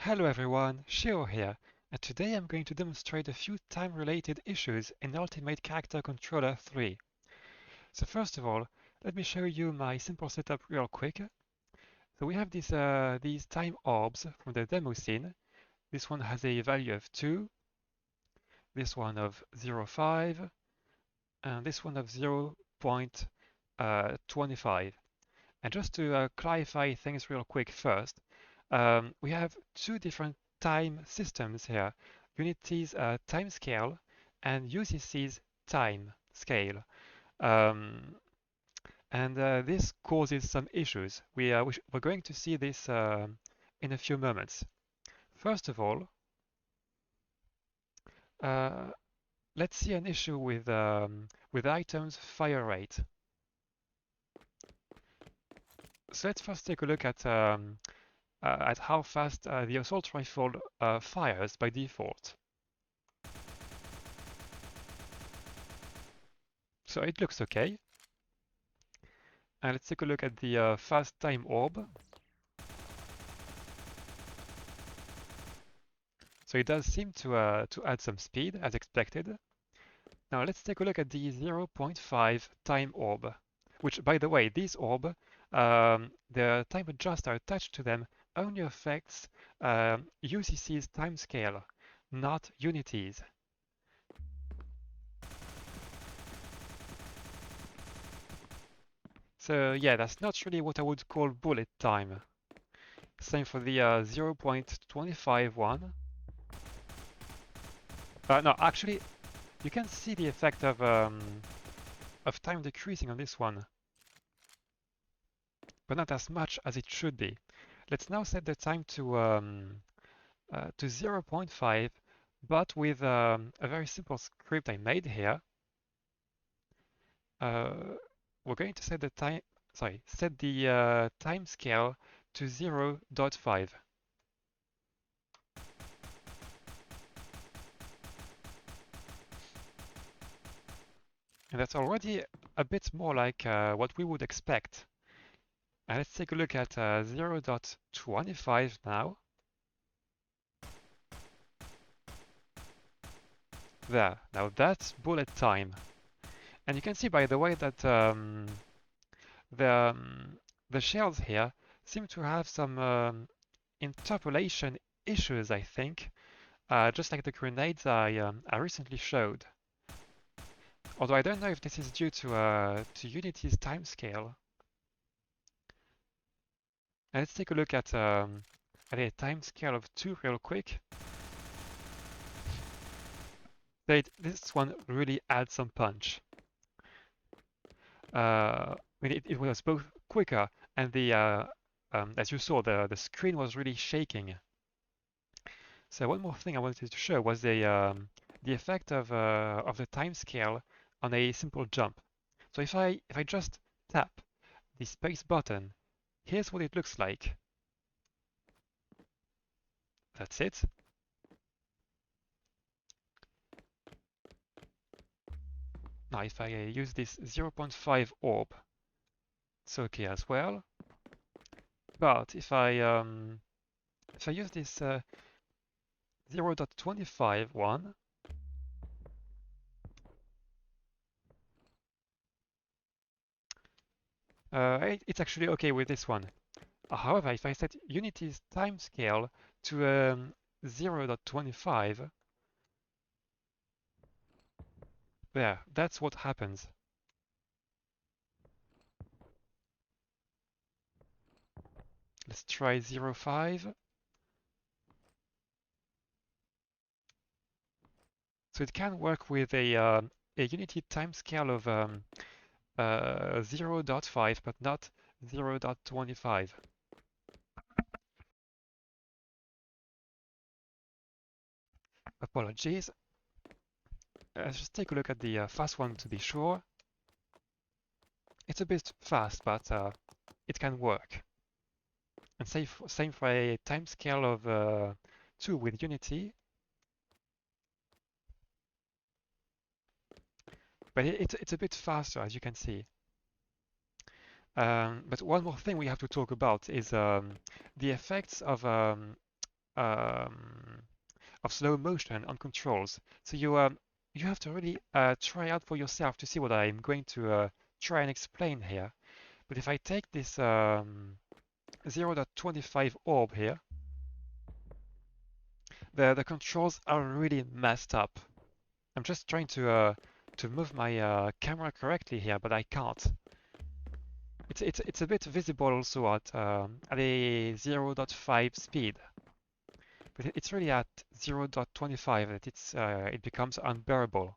Hello everyone, Shio here, and today I'm going to demonstrate a few time-related issues in Ultimate Character Controller 3. So first of all, let me show you my simple setup real quick. So we have these time orbs from the demo scene. This one has a value of 2, this one of 0.5, and this one of 0.25. And just to clarify things real quick first, we have two different time systems here, Unity's time scale and UCC's time scale. Um, and this causes some issues. We're going to see this in a few moments. First of all, uh, let's see an issue with items fire rate. So let's first take a look at how fast the assault rifle fires by default. So it looks okay. And let's take a look at the fast time orb. So it does seem to add some speed as expected. Now let's take a look at the 0.5 time orb, which by the way, this orb, the time adjuster attached to them only affects UCC's timescale, not Unity's. So yeah, that's not really what I would call bullet time. Same for the 0.25 one. No, actually, you can see the effect of time decreasing on this one, but not as much as it should be. Let's now set the time to 0.5, but with a very simple script I made here. We're going to set the time scale to 0.5. And that's already a bit more like what we would expect. And let's take a look at 0.25 now. There, now that's bullet time. And you can see, by the way, that the, the shells here seem to have some interpolation issues, I think, just like the grenades I recently showed. Although I don't know if this is due to Unity's timescale. And let's take a look at a timescale of 2 real quick. This one really adds some punch. I mean, it was both quicker and as you saw, the screen was really shaking. So one more thing I wanted to show was the effect of the timescale on a simple jump. So if I just tap the space button, here's what it looks like. That's it. Now if I use this 0.5 orb, it's okay as well. But if I use this 0.25 one, it's actually okay with this one. However, if I set Unity's timescale to 0.25, there, that's what happens. Let's try 0.5. So it can work with a Unity timescale of 0.5, but not 0.25. Apologies. Let's just take a look at the fast one to be sure. It's a bit fast, but it can work. And same for a timescale of 2 with Unity. But it's a bit faster, as you can see. But one more thing we have to talk about is the effects of of slow motion on controls. So you have to really try out for yourself to see what I'm going to try and explain here. But if I take this 0.25 orb here, the controls are really messed up. I'm just trying to move my camera correctly here, but I can't. It's a bit visible also at a 0.5 speed, but it's really at 0.25 that it becomes unbearable.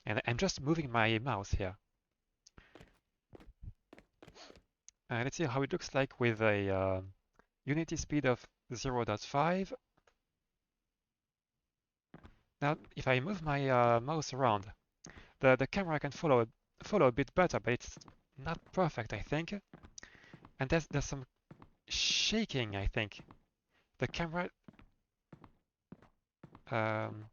And I'm just moving my mouse here. Let's see how it looks like with a unity speed of 0.5. Now, if I move my mouse around, the camera can follow a bit better, but it's not perfect, I think. And there's some shaking, I think. The camera um,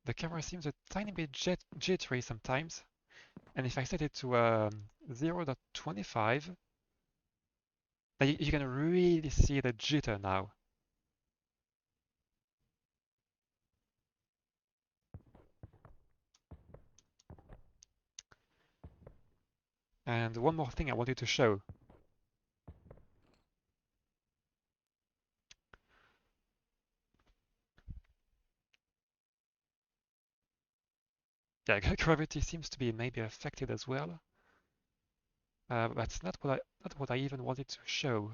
the camera seems a tiny bit jittery sometimes. And if I set it to 0.25, then you can really see the jitter now. And one more thing I wanted to show. Yeah, gravity seems to be maybe affected as well. That's not what I even wanted to show.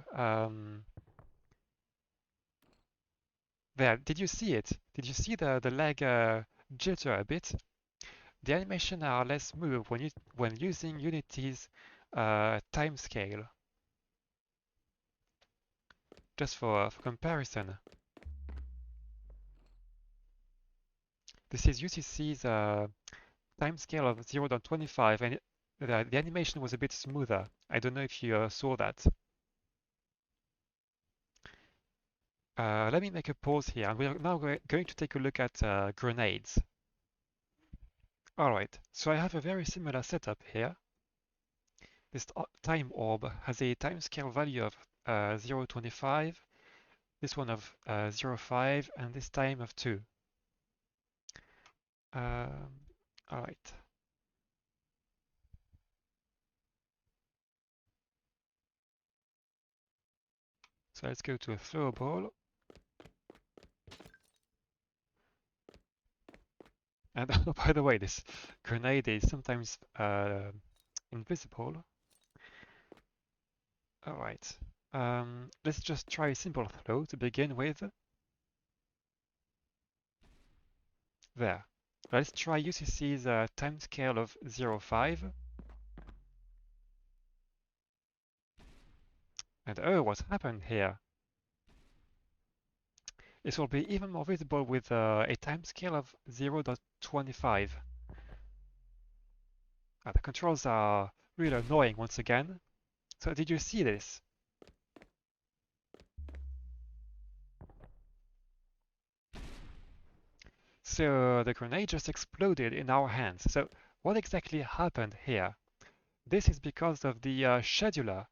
There, did you see it? Did you see the leg jitter a bit? The animation are less smooth when using Unity's timescale. Just for comparison, this is UCC's timescale of 0.25, and the animation was a bit smoother. I don't know if you saw that. Let me make a pause here, and we are now going to take a look at grenades. Alright, so I have a very similar setup here. This time orb has a timescale value of 0.25, this one of 0.5, and this time of 2. Alright. So let's go to a throwable. And oh, by the way, this grenade is sometimes invisible. Alright. Let's just try a simple throw to begin with. There. Let's try UCC's timescale of 0.5. And oh, what happened here? This will be even more visible with a timescale of 0.25. The controls are really annoying once again. So did you see this? So the grenade just exploded in our hands. So what exactly happened here? This is because of the scheduler,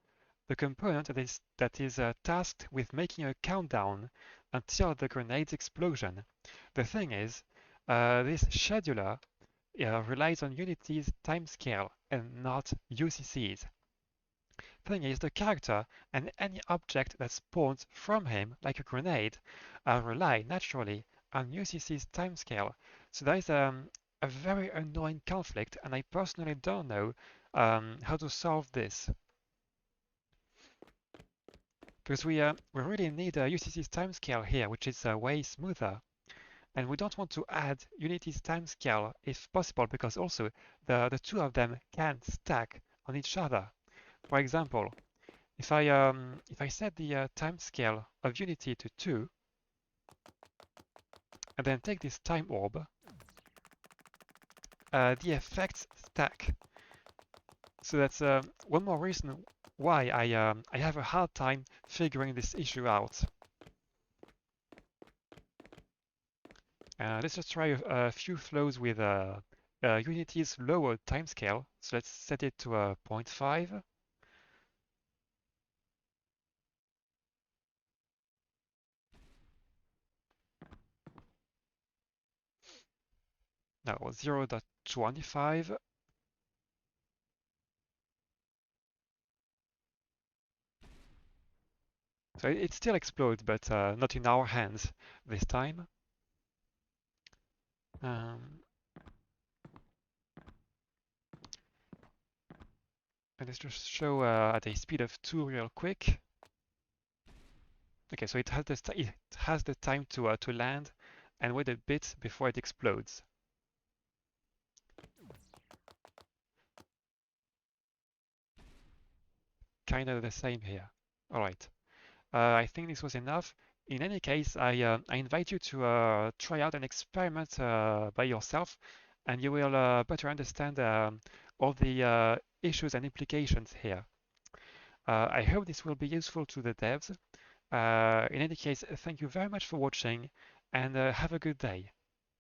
the component that is tasked with making a countdown until the grenade's explosion. The thing is, this scheduler relies on Unity's timescale and not UCC's. Thing is, the character and any object that spawns from him, like a grenade, rely naturally on UCC's timescale. So there is a very annoying conflict, and I personally don't know how to solve this. Because we really need UCC's timescale here, which is way smoother. And we don't want to add Unity's timescale if possible, because also the two of them can stack on each other. For example, if I set the timescale of Unity to 2, and then take this time orb, the effects stack. So that's one more reason why I have a hard time figuring this issue out. Let's just try a few flows with Unity's lower timescale. So let's set it to 0.5. No, 0.25. So it still explodes, but not in our hands this time. Um, and let's just show at a speed of 2 real quick. Okay, so it has the time to land and wait a bit before it explodes. Kind of the same here. All right. I think this was enough. In any case, I invite you to try out an experiment by yourself, and you will better understand all the issues and implications here. I hope this will be useful to the devs. In any case, thank you very much for watching, and have a good day.